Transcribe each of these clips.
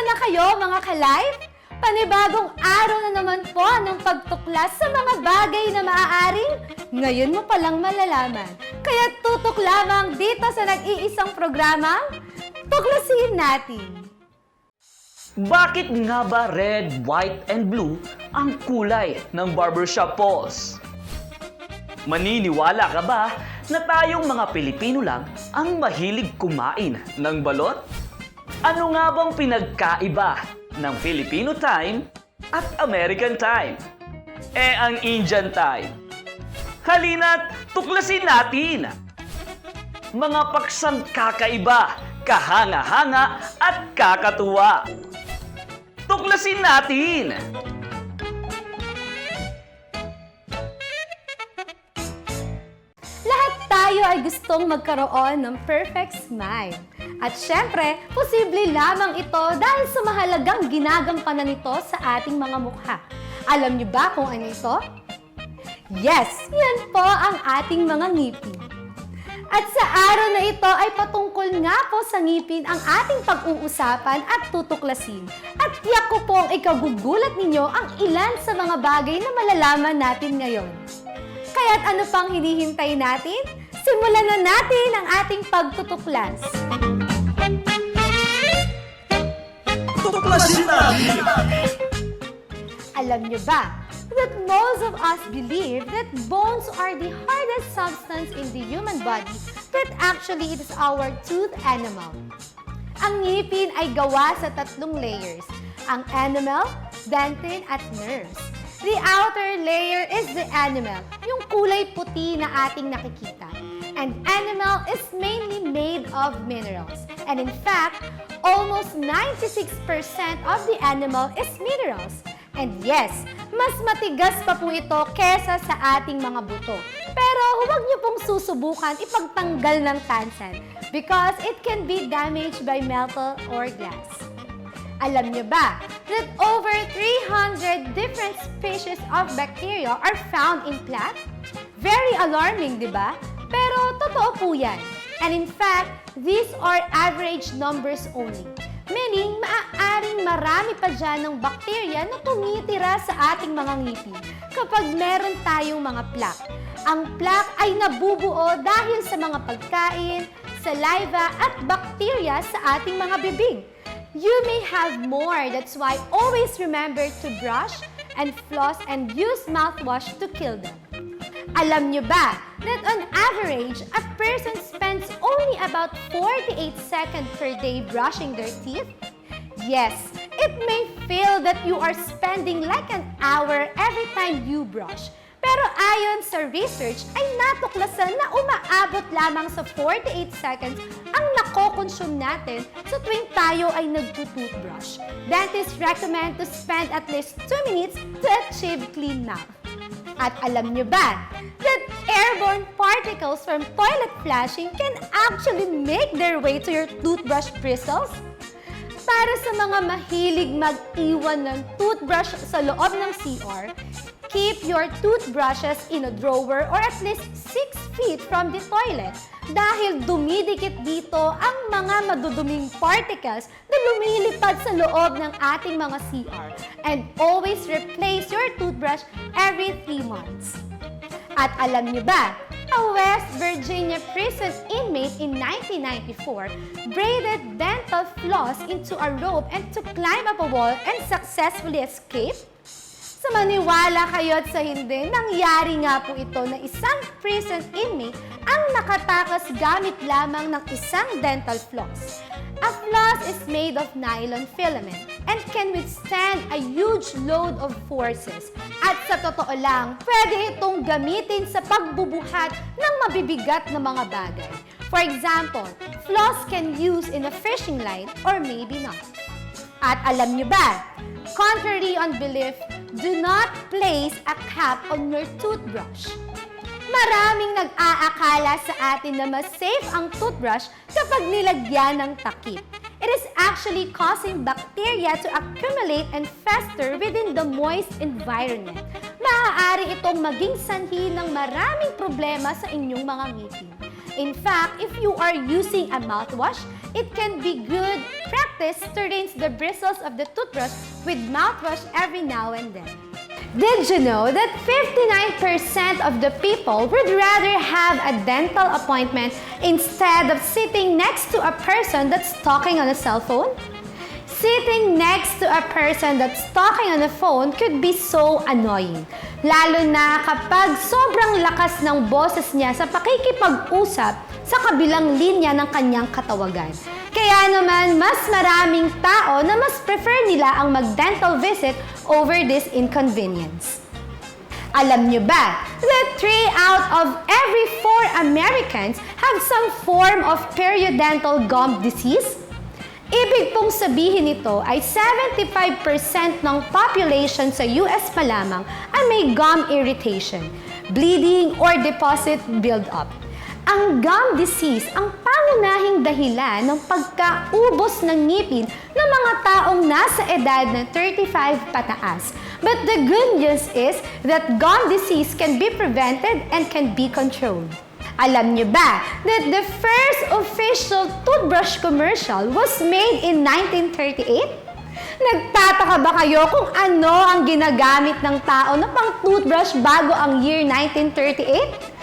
na kayo mga ka-live? Panibagong araw na naman po ng pagtuklas sa mga bagay na maaaring ngayon mo palang malalaman. Kaya tutok lamang dito sa nag-iisang programang Tuklasin Natin. Bakit nga ba red, white, and blue ang kulay ng barbershop poles? Maniniwala ka ba na tayong mga Pilipino lang ang mahilig kumain ng balot? Ano nga bang pinagkaiba ng Filipino time at American time? Ang Indian time. Halina't tuklasin natin! Mga paksang kakaiba, kahanga-hanga at kakatuwa. Tuklasin natin! Lahat tayo ay gustong magkaroon ng perfect smile. At syempre, posible lamang ito dahil sa mahalagang ginagampanan nito sa ating mga mukha. Alam niyo ba kung ano ito? Yes, yan po ang ating mga ngipin. At sa araw na ito ay patungkol nga po sa ngipin ang ating pag-uusapan at tutuklasin. At tiyak ko pong ikagugulat ninyo ang ilan sa mga bagay na malalaman natin ngayon. Kaya't ano pang hinihintay natin? Simulan na natin ang ating pagtutuklas. Tuklasin natin! Alam niyo ba that most of us believe that bones are the hardest substance in the human body, but actually it is our tooth enamel. Ang ngipin ay gawa sa tatlong layers, ang enamel, dentin at nerves. The outer layer is the enamel, yung kulay puti na ating nakikita. And enamel is mainly made of minerals. And in fact, almost 96% of the enamel is minerals. And yes, mas matigas pa po ito kesa sa ating mga buto. Pero huwag niyo pong susubukan ipagtanggal ng tansan because it can be damaged by metal or glass. Alam niyo ba that over 300 different species of bacteria are found in plant? Very alarming, di ba? Pero totoo po yan. And in fact, these are average numbers only. Meaning, maaaring marami pa dyan ng bakterya na tumitira sa ating mga ngipin kapag meron tayong mga plaque. Ang plaque ay nabubuo dahil sa mga pagkain, saliva at bakterya sa ating mga bibig. You may have more, that's why always remember to brush and floss and use mouthwash to kill them. Alam nyo ba that on average, a person spends only about 48 seconds per day brushing their teeth? Yes, it may feel that you are spending like an hour every time you brush. Pero ayon sa research ay natuklasan na umaabot lamang sa 48 seconds ang nakokonsume natin sa tuwing tayo ay nagtutoothbrush. Dentists recommend to spend at least 2 minutes to achieve clean mouth. At alam nyo ba that airborne particles from toilet flushing can actually make their way to your toothbrush bristles? Para sa mga mahilig mag-iwan ng toothbrush sa loob ng CR, keep your toothbrushes in a drawer or at least 6 feet from the toilet dahil dumidikit dito ang mga maduduming particles na lumilipad sa loob ng ating mga CR. And always replace your toothbrush every 3 months. At alam niyo ba, a West Virginia prison inmate in 1994 braided dental floss into a rope and to climb up a wall and successfully escape? Sa maniwala kayo at sa hindi, nangyari nga po ito na isang prison inmate ang nakatakas gamit lamang ng isang dental floss. A floss is made of nylon filament and can withstand a huge load of forces. At sa totoo lang, pwede itong gamitin sa pagbubuhat ng mabibigat na mga bagay. For example, floss can use in a fishing line or maybe not. At alam niyo ba, contrary on belief, do not place a cap on your toothbrush. Maraming nag-aakala sa atin na mas safe ang toothbrush kapag nilagyan ng takip. It is actually causing bacteria to accumulate and fester within the moist environment. Maaari itong maging sanhi ng maraming problema sa inyong mga ngipin. In fact, if you are using a mouthwash, it can be good practice to rinse the bristles of the toothbrush with mouthwash every now and then. Did you know that 59% of the people would rather have a dental appointment instead of sitting next to a person that's talking on a cell phone? Sitting next to a person that's talking on the phone could be so annoying, lalo na kapag sobrang lakas ng boses niya sa pakikipag-usap sa kabilang linya ng kanyang katawagan. Kaya naman, mas maraming tao na mas prefer nila ang mag-dental visit over this inconvenience. Alam niyo ba that 3 out of every 4 Americans have some form of periodontal gum disease? Ibig pong sabihin nito ay 75% ng population sa US pa lamang ay may gum irritation, bleeding, or deposit buildup. Ang gum disease ang pangunahing dahilan ng pagkaubos ng ngipin ng mga taong nasa edad na 35 pataas. But the good news is that gum disease can be prevented and can be controlled. Alam niyo ba that the first official toothbrush commercial was made in 1938? Nagtataka ba kayo kung ano ang ginagamit ng tao na pang toothbrush bago ang year 1938?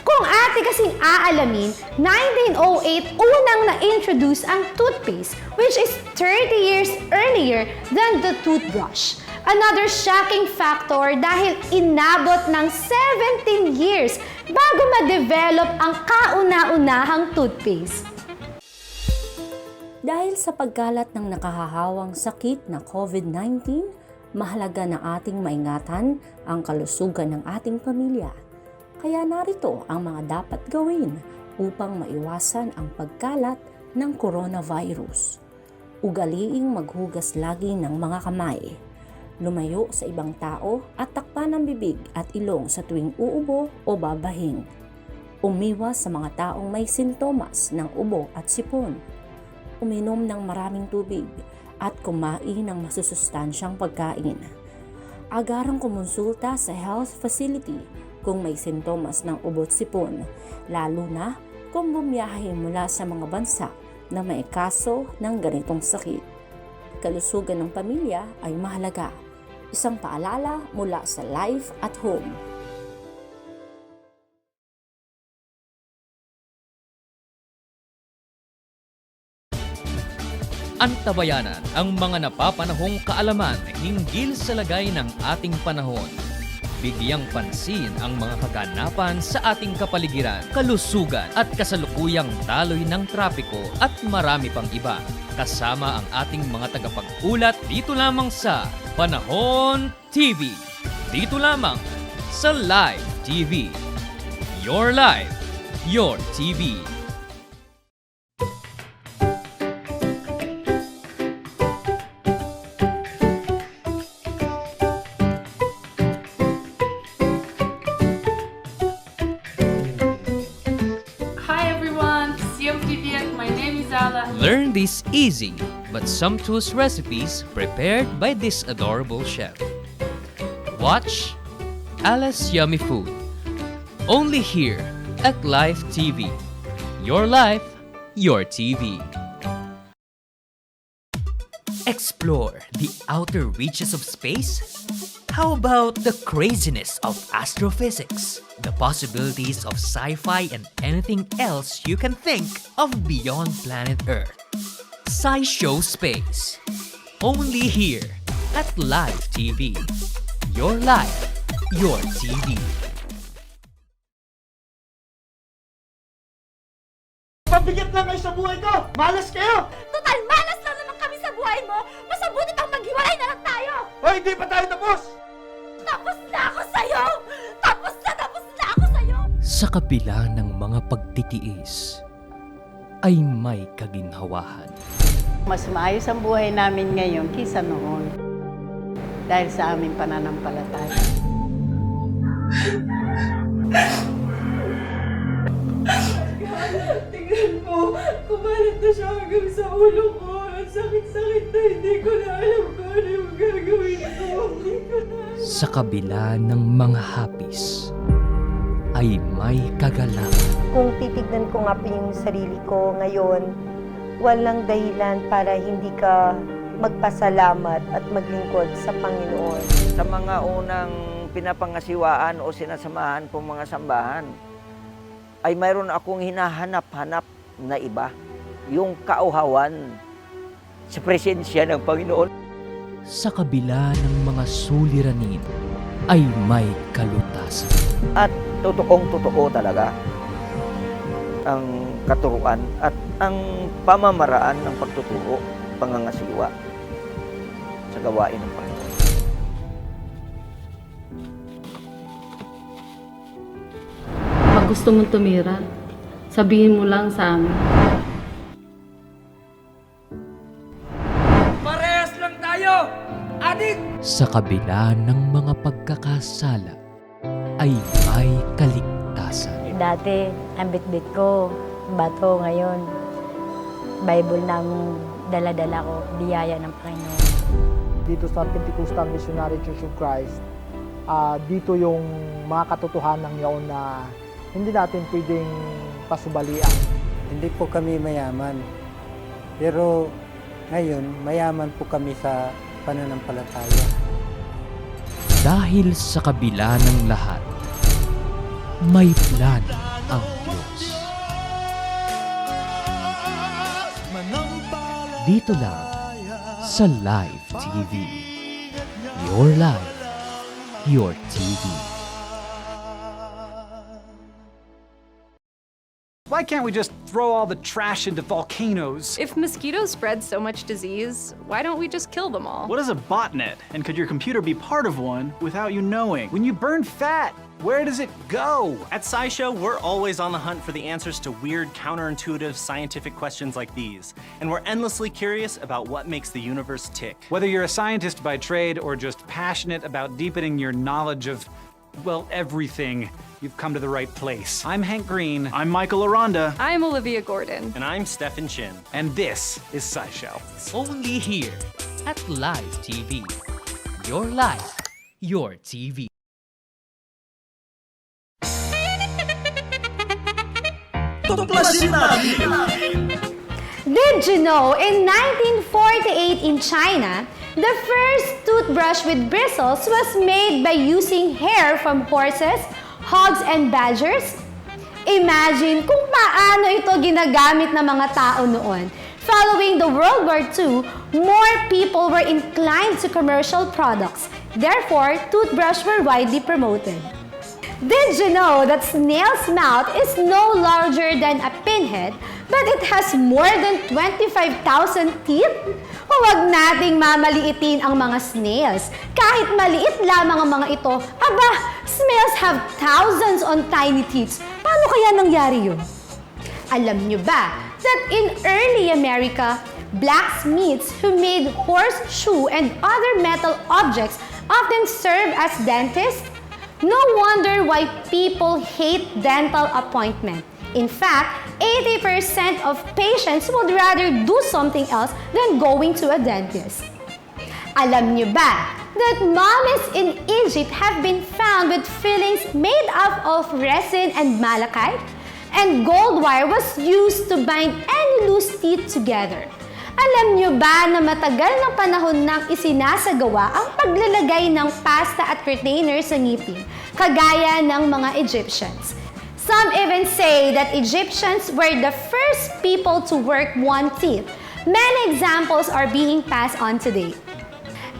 Kung ate kasing aalamin, 1908 unang na-introduce ang toothpaste, which is 30 years earlier than the toothbrush. Another shocking factor dahil inabot ng 17 years bago ma-develop ang kauna-unahang toothpaste. Dahil sa pagkalat ng nakahahawang sakit na COVID-19, mahalaga na ating maingatan ang kalusugan ng ating pamilya. Kaya narito ang mga dapat gawin upang maiwasan ang pagkalat ng coronavirus. Ugaliing maghugas lagi ng mga kamay. Lumayo sa ibang tao at takpan ang bibig at ilong sa tuwing uubo o babahing. Umiwas sa mga taong may sintomas ng ubo at sipon. Uminom ng maraming tubig at kumain ng masusustansyang pagkain. Agarang kumonsulta sa health facility kung may sintomas ng ubo at sipon, lalo na kung bumiyahe mula sa mga bansa na may kaso ng ganitong sakit. Kalusugan ng pamilya ay mahalaga. Isang paalala mula sa Life at Home. Antabayanan ang mga napapanahong kaalaman hinggil sa lagay ng ating panahon. Bigyang pansin ang mga kaganapan sa ating kapaligiran, kalusugan at kasalukuyang daloy ng trapiko at marami pang iba. Kasama ang ating mga tagapag-ulat dito lamang sa Panahon TV. Dito lamang sa Live TV. Your Life, Your TV. Learn these easy but sumptuous recipes prepared by this adorable chef. Watch Alice Yummy Food. Only here at Live TV. Your life, your TV. Explore the outer reaches of space? How about the craziness of astrophysics? The possibilities of sci-fi and anything else you can think of beyond planet Earth. SciShow Space. Only here at Live TV. Your life, your TV. Pabigat lang kayo sa buhay ko! Malas kayo! Total, malas lang naman kami sa buhay mo! Mas mabuti pang maghiwalay na lang tayo! Hoy, hindi pa tayo tapos! Tapos na ako sa'yo! Tapos na ako sa'yo! Sa kabila ng mga pagtitiis, ay may kaginhawahan. Mas maayos ang buhay namin ngayon kaysa noon dahil sa aming pananampalataya. Tingnan mo, kumalat na siya hanggang sa ulo ko. Ang sakit-sakit na hindi ko na alam kung ano yung gagawin ko. Hindi ko na alam. Sa kabila ng mga hapis, ay may kagalakan. Kung titignan ko nga po yung sarili ko ngayon, walang dahilan para hindi ka magpasalamat at maglingkod sa Panginoon. Sa mga unang pinapangasiwaan o sinasamahan kong mga sambahan, ay mayroon akong hinahanap-hanap na iba. Yung kauhawan sa presensya ng Panginoon. Sa kabila ng mga suliranin ay may kalutasan. At totoong-totoo talaga ang katuruan at ang pamamaraan ng pagtuturo, pangangasiwa sa gawain ng Panginoon. Pag gusto mong tumira, sabihin mo lang sa amin. Parehas lang tayo! Adik! Sa kabila ng mga pagkakasala ay may kaligtasan. Dati, ang bitbit ko, bato ngayon. Bible na ang dala-dala ko, biyaya ng Panginoon. Dito sa Pentecostal Missionary Church of Christ, dito yung mga katotohanan ngayon na hindi natin pwedeng pasubalian. Hindi po kami mayaman, pero ngayon mayaman po kami sa pananampalataya. Dahil sa kabila ng lahat, may plan ang Diyos. Dito lang sa Live TV. Your life, your TV. Why can't we just throw all the trash into volcanoes? If mosquitoes spread so much disease, why don't we just kill them all? What is a botnet? And could your computer be part of one without you knowing? When you burn fat, where does it go? At SciShow, we're always on the hunt for the answers to weird, counterintuitive scientific questions like these. And we're endlessly curious about what makes the universe tick. Whether you're a scientist by trade or just passionate about deepening your knowledge of, well, everything, you've come to the right place. I'm Hank Green. I'm Michael Aranda. I'm Olivia Gordon. And I'm Stefan Chin. And this is SciShow. Only here at Live TV. Your life, your TV. Tuklasin natin! Did you know, in 1948 in China, the first toothbrush with bristles was made by using hair from horses, hogs, and badgers? Imagine kung paano ito ginagamit ng mga tao noon. Following the World War II, more people were inclined to commercial products. Therefore, toothbrush were widely promoted. Did you know that snail's mouth is no larger than a pinhead, but it has more than 25,000 teeth? Huwag nating mamaliitin ang mga snails. Kahit maliit lamang ang mga ito, aba, snails have thousands on tiny teeth. Paano kaya nangyari yun? Alam nyo ba that in early America, blacksmiths who made horseshoe and other metal objects often served as dentists? No wonder why people hate dental appointment. In fact, 80% of patients would rather do something else than going to a dentist. Alam niyo ba that mummies in Egypt have been found with fillings made up of resin and malachite? And gold wire was used to bind any loose teeth together. Alam niyo ba na matagal ng panahon nang isinasagawa ang paglalagay ng pasta at retainer sa ngipin, kagaya ng mga Egyptians? Some even say that Egyptians were the first people to work one teeth. Many examples are being passed on today.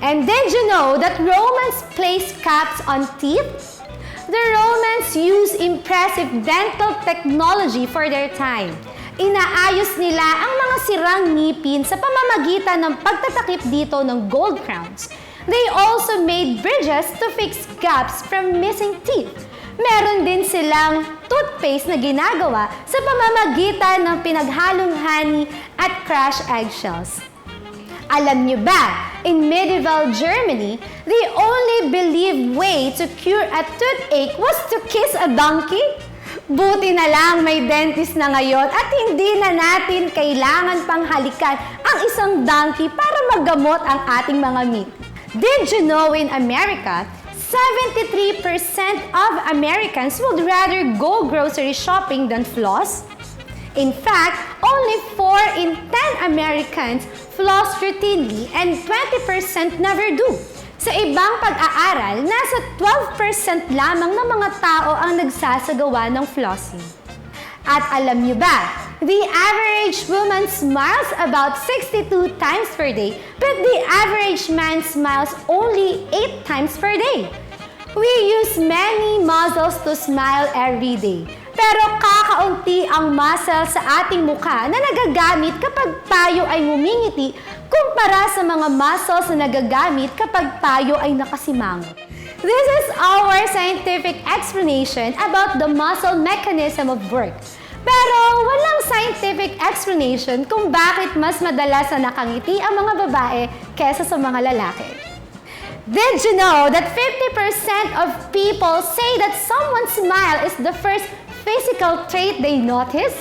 And did you know that Romans placed caps on teeth? The Romans used impressive dental technology for their time. Inaayos nila ang mga sirang ngipin sa pamamagitan ng pagtatakip dito ng gold crowns. They also made bridges to fix gaps from missing teeth. Meron din silang toothpaste na ginagawa sa pamamagitan ng pinaghalong honey at crushed eggshells. Alam niyo ba, in medieval Germany, the only believed way to cure a toothache was to kiss a donkey? Buti na lang may dentist na ngayon at hindi na natin kailangan pang halikan ang isang donkey para maggamot ang ating mga meat. Did you know in America, 73% of Americans would rather go grocery shopping than floss? In fact, only 4 in 10 Americans floss routinely and 20% never do. Sa ibang pag-aaral, nasa 12% lamang ng mga tao ang nagsasagawa ng flossing. At alam niyo ba, the average woman smiles about 62 times per day, but the average man smiles only 8 times per day. We use many muscles to smile every day, pero kakaunti ang muscle sa ating mukha na nagagamit kapag tayo ay ngumingiti kumpara sa mga muscles na nagagamit kapag tayo ay nakasimangot. This is our scientific explanation about the muscle mechanism of work. Pero walang scientific explanation kung bakit mas madalas na nakangiti ang mga babae kesa sa mga lalaki. Did you know that 50% of people say that someone's smile is the first physical trait they notice?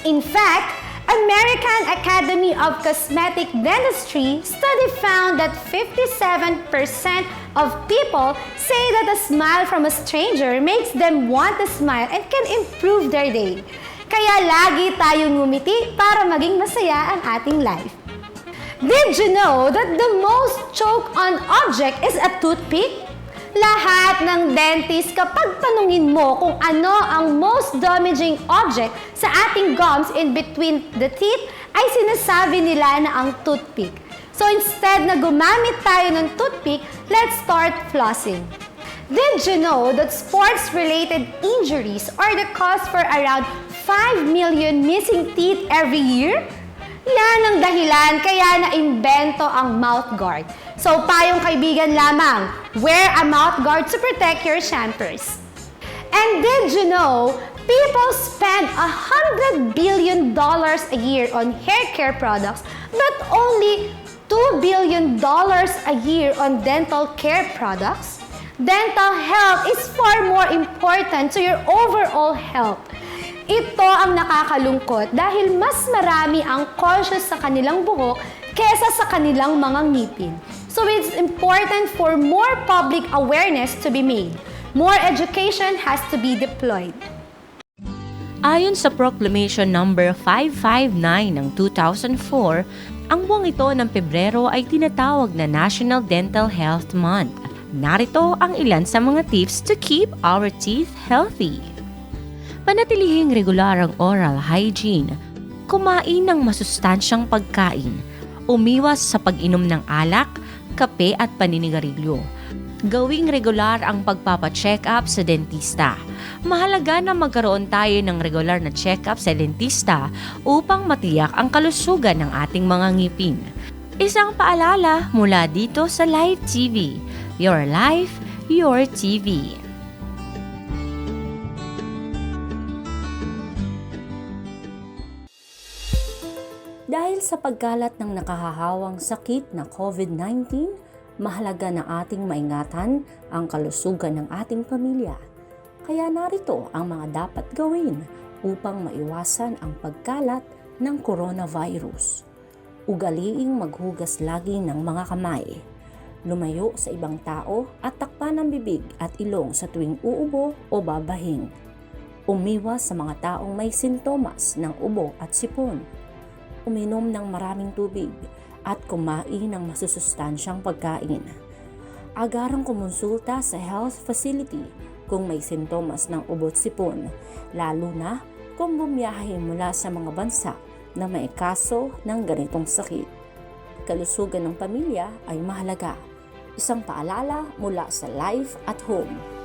In fact, American Academy of Cosmetic Dentistry study found that 57% of people say that a smile from a stranger makes them want to smile and can improve their day. Kaya lagi tayong ngumiti para maging masaya ang ating life. Did you know that the most choke-on object is a toothpick? Lahat ng dentist kapag tanungin mo kung ano ang most damaging object sa ating gums in between the teeth, ay sinasabi nila na ang toothpick. So instead na gumamit tayo ng toothpick, let's start flossing. Did you know that sports-related injuries are the cause for around 5 million missing teeth every year? Yan ang dahilan kaya na-imbento ang mouth guard. So, payong kaibigan lamang, wear a mouth guard to protect your champers. And did you know, people spend $100 billion a year on hair care products, but only $2 billion a year on dental care products? Dental health is far more important to your overall health. Ito ang nakakalungkot dahil mas marami ang conscious sa kanilang buhok kesa sa kanilang mga ngipin. So it's important for more public awareness to be made. More education has to be deployed. Ayon sa Proclamation number 559 ng 2004, ang buwang ito ng Pebrero ay tinatawag na National Dental Health Month. Narito ang ilan sa mga tips to keep our teeth healthy. Panatilihing regular ang oral hygiene. Kumain ng masustansyang pagkain. Umiwas sa pag-inom ng alak, kape at paninigarilyo. Gawing regular ang pagpapa-check-up sa dentista. Mahalaga na magkaroon tayo ng regular na check-up sa dentista upang matiyak ang kalusugan ng ating mga ngipin. Isang paalala mula dito sa Live TV. Your life, your TV. Dahil sa pagkalat ng nakahahawang sakit na COVID-19, mahalaga na ating maingatan ang kalusugan ng ating pamilya. Kaya narito ang mga dapat gawin upang maiwasan ang pagkalat ng coronavirus. Ugaliing maghugas lagi ng mga kamay. Lumayo sa ibang tao at takpan ang bibig at ilong sa tuwing uubo o babahing. Umiwas sa mga taong may sintomas ng ubo at sipon. Uminom ng maraming tubig at kumain ng masusustansyang pagkain. Agarang kumonsulta sa health facility kung may sintomas ng ubo at sipon, lalo na kung bumiyahe mula sa mga bansa na may kaso ng ganitong sakit. Kalusugan ng pamilya ay mahalaga. Isang paalala mula sa Life at Home.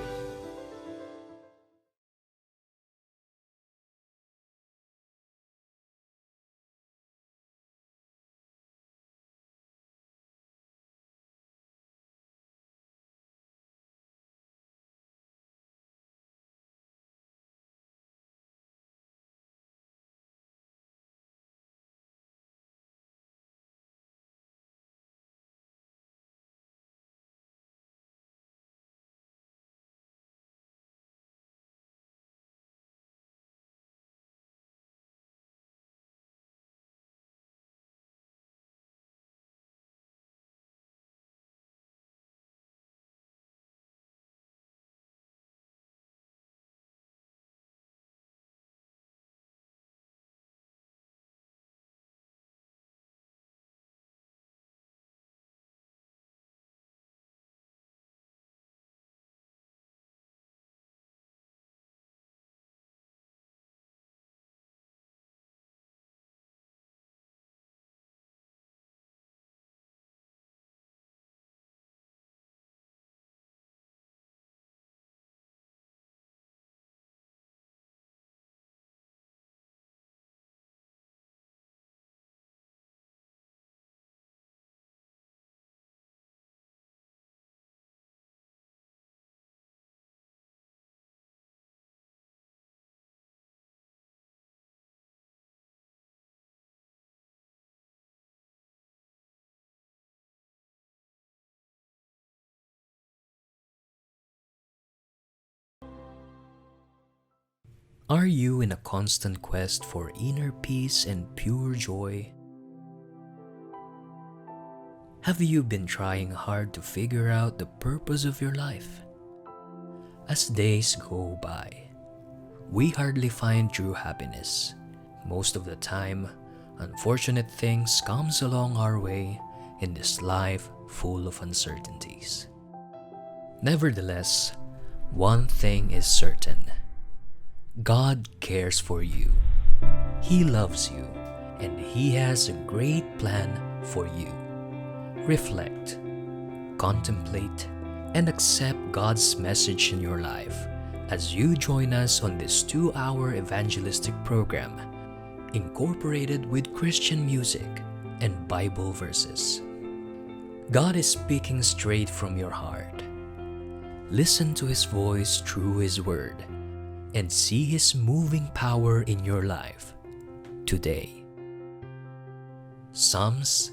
Are you in a constant quest for inner peace and pure joy? Have you been trying hard to figure out the purpose of your life? As days go by, we hardly find true happiness. Most of the time, unfortunate things comes along our way in this life full of uncertainties. Nevertheless, one thing is certain. God cares for you. He loves you, and He has a great plan for you. Reflect, contemplate, and accept God's message in your life as you join us on this 2-hour evangelistic program, incorporated with Christian music and Bible verses. God is speaking straight from your heart. Listen to His voice through His word and see His moving power in your life today. Psalms,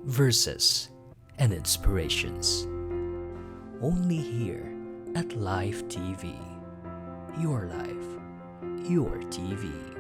verses, and inspirations. Only here at Life TV. Your life, your TV.